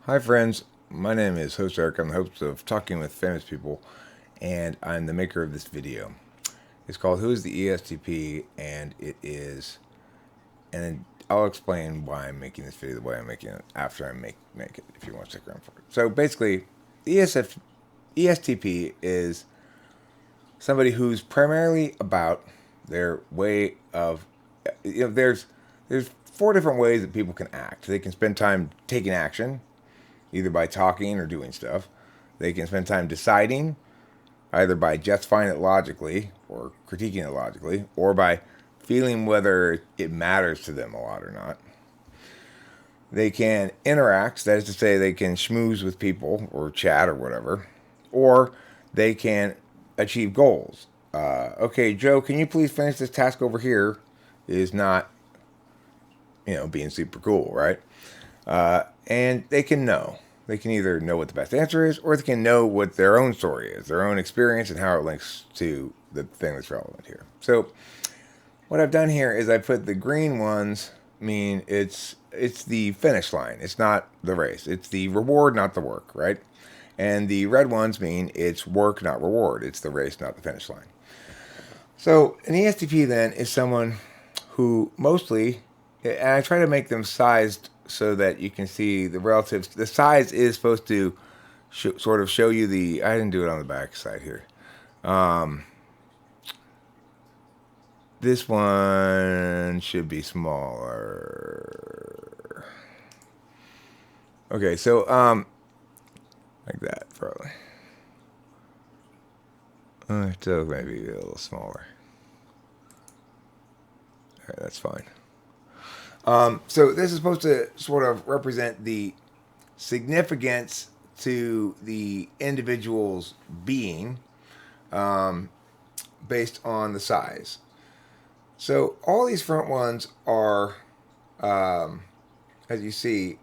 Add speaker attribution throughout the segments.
Speaker 1: Hi, friends. My name is Host Eric. I'm the host of Talking with Famous People, and I'm the maker of this video. It's called Who is the ESTP? And I'll explain why I'm making this video the way I'm making it after I make it, if you want to stick around for it. So basically, ESTP is somebody who's primarily about their way of, there's four different ways that people can act. They can spend time taking action, either by talking or doing stuff. They can spend time deciding, either by justifying it logically or critiquing it logically, or by feeling whether it matters to them a lot or not. They can interact, that is to say, they can schmooze with people or chat or whatever, or they can achieve goals. Okay, Joe, can you please finish this task over here? Is not, being super cool, right? And they can know. They can either know what the best answer is, or they can know what their own story is, their own experience, and how it links to the thing that's relevant here. So, what I've done here is I put the green ones mean it's the finish line. It's not the race. It's the reward, not the work, right? And the red ones mean it's work, not reward. It's the race, not the finish line. So, an ESTP then is someone who mostly, and I try to make them sized so that you can see the relatives. The size is supposed to sort of show you the. I didn't do it on the back side here. This one should be smaller. Okay, so like that probably. So maybe a little smaller. All right, that's fine. So this is supposed to sort of represent the significance to the individual's being based on the size. So all these front ones are, as you see,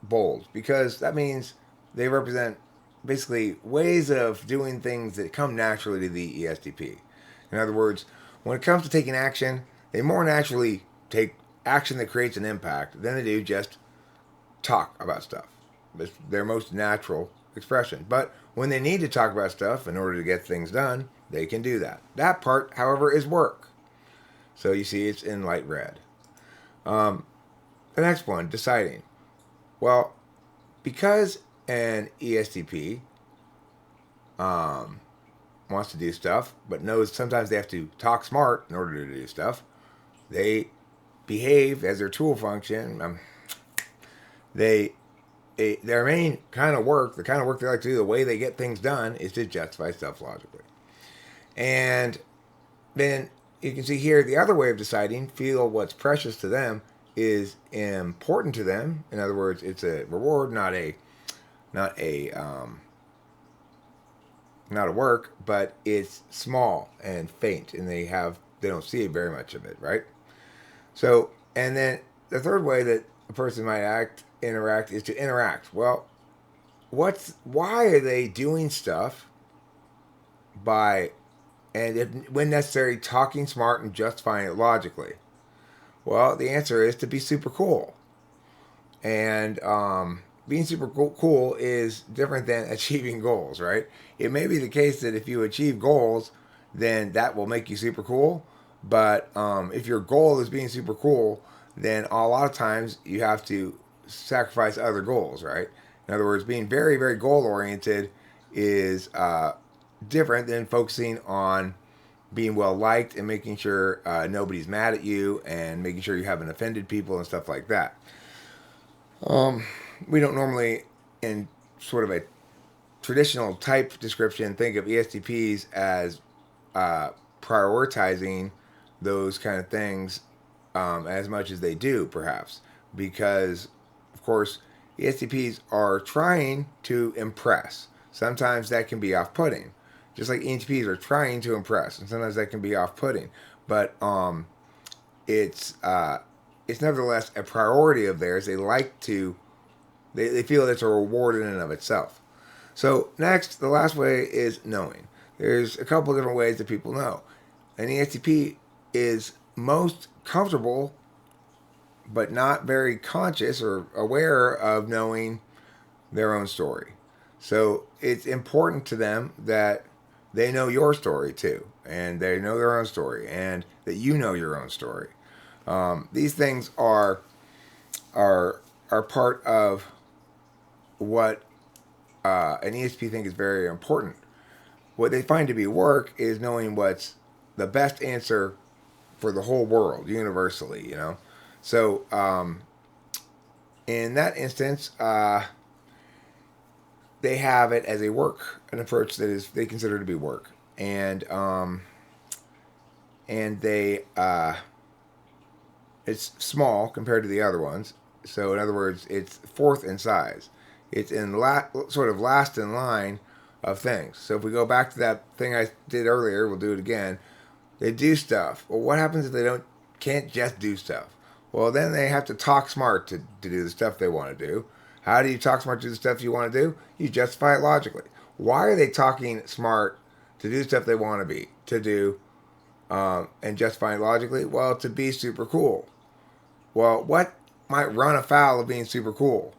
Speaker 1: bold, because that means they represent basically ways of doing things that come naturally to the ESTP. In other words, when it comes to taking action, they more naturally take action that creates an impact than they do just talk about stuff. It's their most natural expression. But when they need to talk about stuff in order to get things done, they can do that. That part, however, is work. So you see it's in light red. The next one, deciding. Well, because an ESTP wants to do stuff, but knows sometimes they have to talk smart in order to do stuff, they behave as their tool function. Their main kind of work, the kind of work they like to do, the way they get things done, is to justify stuff logically. And then you can see here the other way of deciding, feel what's precious to them is important to them. In other words, it's a reward, not a work, but it's small and faint, and they don't see very much of it, right? So, and then the third way that a person might interact is to interact. Well, why are they doing stuff by, and if, when necessary, talking smart and justifying it logically? Well, the answer is to be super cool. And being super cool is different than achieving goals, right? It may be the case that if you achieve goals, then that will make you super cool. But if your goal is being super cool, then a lot of times you have to sacrifice other goals, right? In other words, being very, very goal oriented is different than focusing on being well liked and making sure nobody's mad at you and making sure you haven't offended people and stuff like that. We don't normally, in sort of a traditional type description, think of ESTPs as prioritizing those kind of things as much as they do, perhaps, because, of course, ESTPs are trying to impress. Sometimes that can be off-putting, just like ENTPs are trying to impress, and sometimes that can be off-putting. But it's nevertheless a priority of theirs. They like to, they feel it's a reward in and of itself. So next, the last way is knowing. There's a couple different ways that people know. An ESTP is most comfortable but not very conscious or aware of knowing their own story. So it's important to them that they know your story too, and they know their own story, and that you know your own story. These things are part of what an ESP think is very important. What they find to be work is knowing what's the best answer for the whole world, universally. So in that instance, they have it as an approach that is they consider to be work, and they it's small compared to the other ones. So in other words, it's fourth in size. It's sort of last in line of things. So if we go back to that thing I did earlier, we'll do it again. They do stuff. Well, what happens if they can't just do stuff? Well, then they have to talk smart to do the stuff they want to do. How do you talk smart to do the stuff you want to do? You justify it logically. Why are they talking smart to do stuff they want to do, and justifying it logically? Well, to be super cool. Well, what might run afoul of being super cool?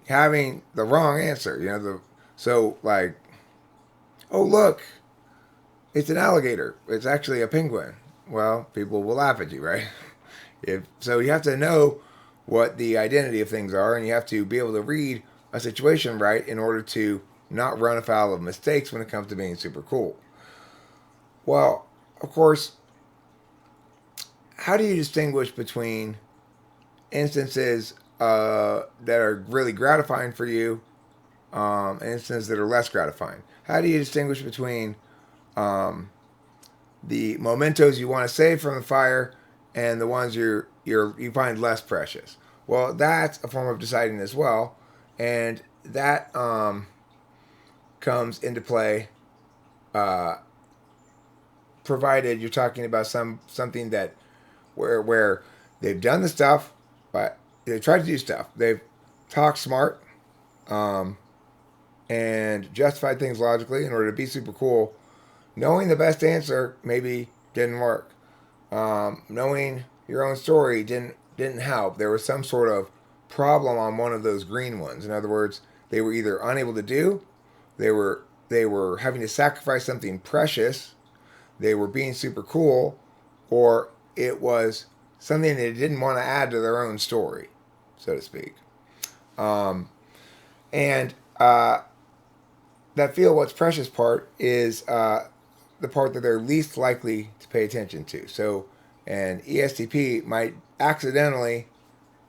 Speaker 1: Having the wrong answer. So like, oh look, it's an alligator. It's actually a penguin. Well, people will laugh at you, right? So you have to know what the identity of things are, and you have to be able to read a situation right in order to not run afoul of mistakes when it comes to being super cool. Well, of course, how do you distinguish between instances that are really gratifying for you and instances that are less gratifying? How do you distinguish between the mementos you want to save from the fire and the ones you find less precious? Well, that's a form of deciding as well, and that comes into play provided you're talking about something that where they've done the stuff, but they tried to do stuff. They've talked smart and justified things logically in order to be super cool. Knowing the best answer maybe didn't work. Knowing your own story didn't help. There was some sort of problem on one of those green ones. In other words, they were either unable to do, they were having to sacrifice something precious, they were being super cool, or it was something they didn't want to add to their own story, so to speak. And that feel what's precious part is the part that they're least likely to pay attention to. So an ESTP might accidentally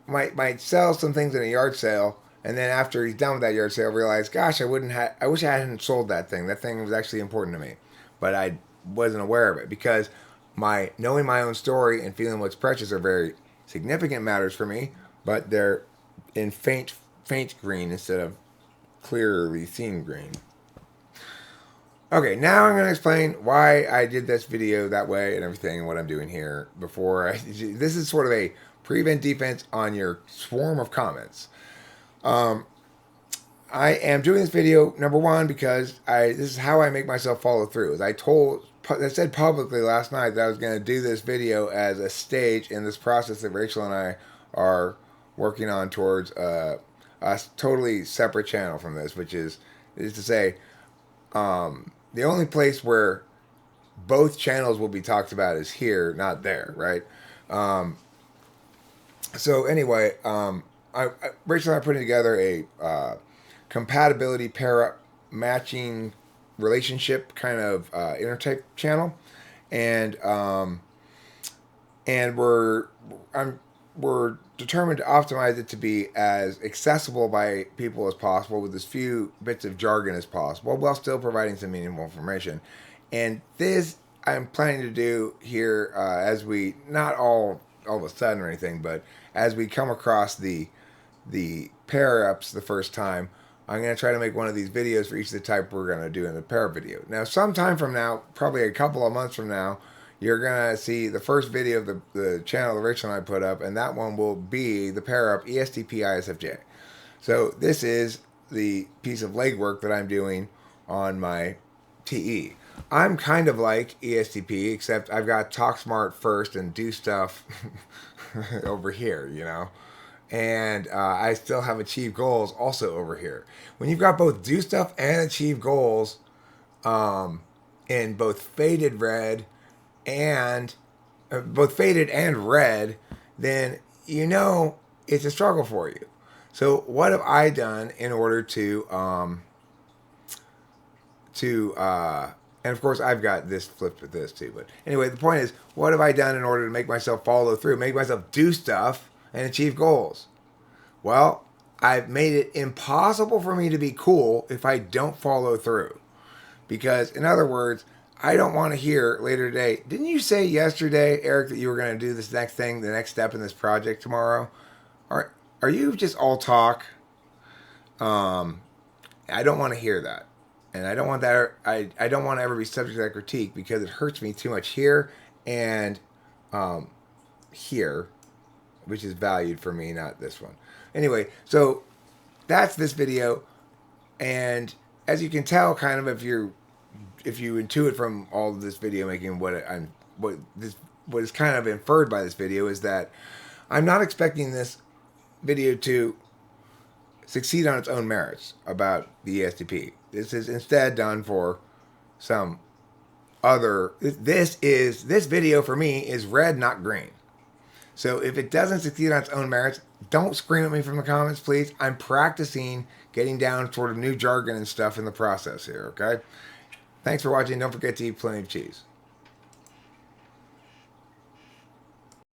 Speaker 1: might sell some things in a yard sale, and then after he's done with that yard sale, realize, gosh, I wish I hadn't sold that thing. That thing was actually important to me, but I wasn't aware of it because knowing my own story and feeling what's precious are very significant matters for me, but they're in faint green instead of clearly seen green. Okay, now I'm going to explain why I did this video that way and everything and what I'm doing here this is sort of a prevent defense on your swarm of comments. I am doing this video, number one, because this is how I make myself follow through. As I said publicly last night that I was going to do this video as a stage in this process that Rachel and I are working on towards a totally separate channel from this, which is to say, the only place where both channels will be talked about is here, not there, right? So anyway, Rachel and I are putting together a compatibility pair-up matching relationship kind of intertype channel, and we're determined to optimize it to be as accessible by people as possible with as few bits of jargon as possible while still providing some meaningful information. And this I'm planning to do here as we, not all of a sudden or anything, but as we come across the pair-ups the first time, I'm going to try to make one of these videos for each of the type we're going to do in the pair video. Now, sometime from now, probably a couple of months from now, you're going to see the first video of the channel that Rachel and I put up, and that one will be the pair-up ESTP ISFJ. So this is the piece of legwork that I'm doing on my TE. I'm kind of like ESTP, except I've got talk smart first and do stuff over here, you know? And I still have achieve goals also over here. When you've got both do stuff and achieve goals um, in both faded red and both faded and red, then you know it's a struggle for you. So what have I done in order to and of course I've got this flipped with this too. But anyway, the point is, what have I done in order to make myself follow through, make myself do stuff and achieve goals? Well, I've made it impossible for me to be cool if I don't follow through. Because, in other words, I don't want to hear later today, didn't you say yesterday, Eric, that you were going to do this next thing, the next step in this project tomorrow? Are you just all talk? Um, I don't want to hear that. And I don't want that. I don't want to ever be subject to that critique because it hurts me too much here and um, here, which is valued for me, not this one. Anyway, so that's this video. And as you can tell, kind of if you intuit from all of this video making, what is kind of inferred by this video is that I'm not expecting this video to succeed on its own merits about the ESTP. This is instead done for some other. This video for me is red, not green. So if it doesn't succeed on its own merits, don't scream at me from the comments, please. I'm practicing getting down sort of new jargon and stuff in the process here, okay? Thanks for watching. Don't forget to eat plenty of cheese.